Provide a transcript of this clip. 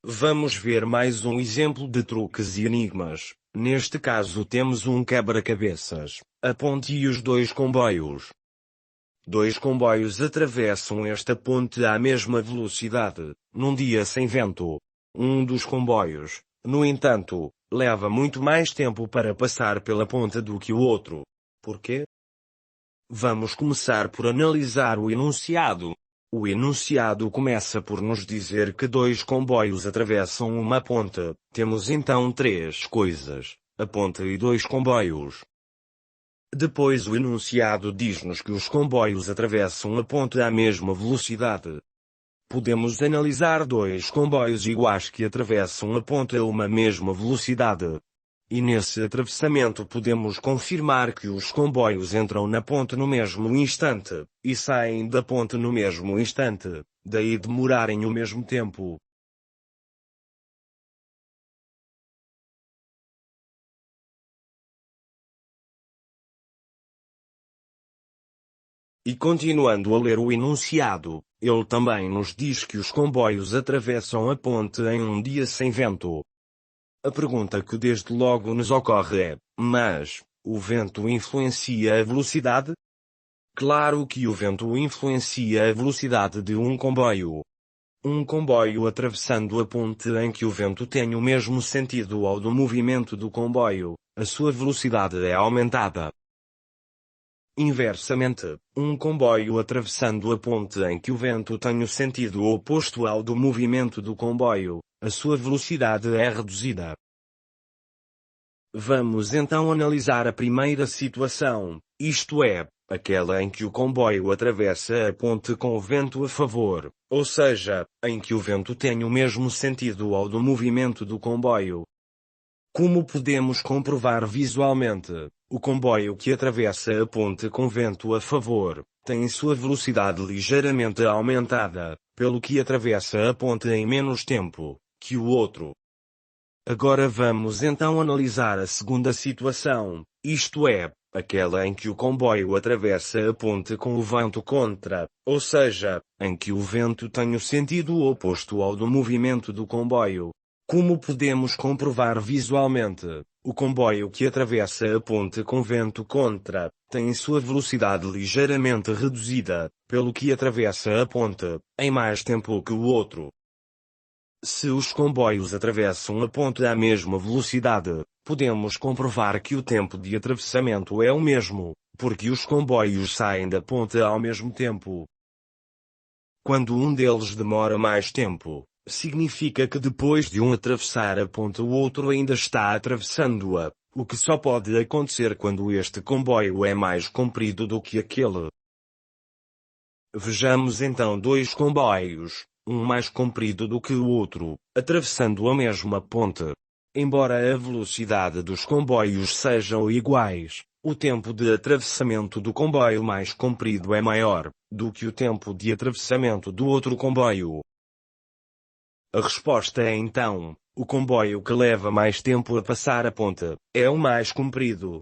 Vamos ver mais um exemplo de truques e enigmas. Neste caso temos um quebra-cabeças, a ponte e os dois comboios. Dois comboios atravessam esta ponte à mesma velocidade, num dia sem vento. Um dos comboios, no entanto, leva muito mais tempo para passar pela ponte do que o outro. Por quê? Vamos começar por analisar o enunciado. O enunciado começa por nos dizer que dois comboios atravessam uma ponte. Temos então três coisas: a ponte e dois comboios. Depois o enunciado diz-nos que os comboios atravessam a ponte à mesma velocidade. Podemos analisar dois comboios iguais que atravessam a ponte a uma mesma velocidade. E nesse atravessamento podemos confirmar que os comboios entram na ponte no mesmo instante, e saem da ponte no mesmo instante, daí demorarem o mesmo tempo. E continuando a ler o enunciado, ele também nos diz que os comboios atravessam a ponte em um dia sem vento. A pergunta que desde logo nos ocorre é: mas, o vento influencia a velocidade? Claro que o vento influencia a velocidade de um comboio. Um comboio atravessando a ponte em que o vento tem o mesmo sentido ao do movimento do comboio, a sua velocidade é aumentada. Inversamente, um comboio atravessando a ponte em que o vento tem o sentido oposto ao do movimento do comboio, a sua velocidade é reduzida. Vamos então analisar a primeira situação, isto é, aquela em que o comboio atravessa a ponte com o vento a favor, ou seja, em que o vento tem o mesmo sentido ao do movimento do comboio. Como podemos comprovar visualmente, o comboio que atravessa a ponte com vento a favor, tem sua velocidade ligeiramente aumentada, pelo que atravessa a ponte em menos tempo que o outro. Agora vamos então analisar a segunda situação, isto é, aquela em que o comboio atravessa a ponte com o vento contra, ou seja, em que o vento tem o sentido oposto ao do movimento do comboio. Como podemos comprovar visualmente, o comboio que atravessa a ponte com vento contra, tem sua velocidade ligeiramente reduzida, pelo que atravessa a ponte, em mais tempo que o outro. Se os comboios atravessam a ponte à mesma velocidade, podemos comprovar que o tempo de atravessamento é o mesmo, porque os comboios saem da ponte ao mesmo tempo. Quando um deles demora mais tempo, significa que depois de um atravessar a ponte o outro ainda está atravessando-a, o que só pode acontecer quando este comboio é mais comprido do que aquele. Vejamos então dois comboios, um mais comprido do que o outro, atravessando a mesma ponte. Embora a velocidade dos comboios sejam iguais, o tempo de atravessamento do comboio mais comprido é maior do que o tempo de atravessamento do outro comboio. A resposta é então, o comboio que leva mais tempo a passar a ponte, é o mais comprido.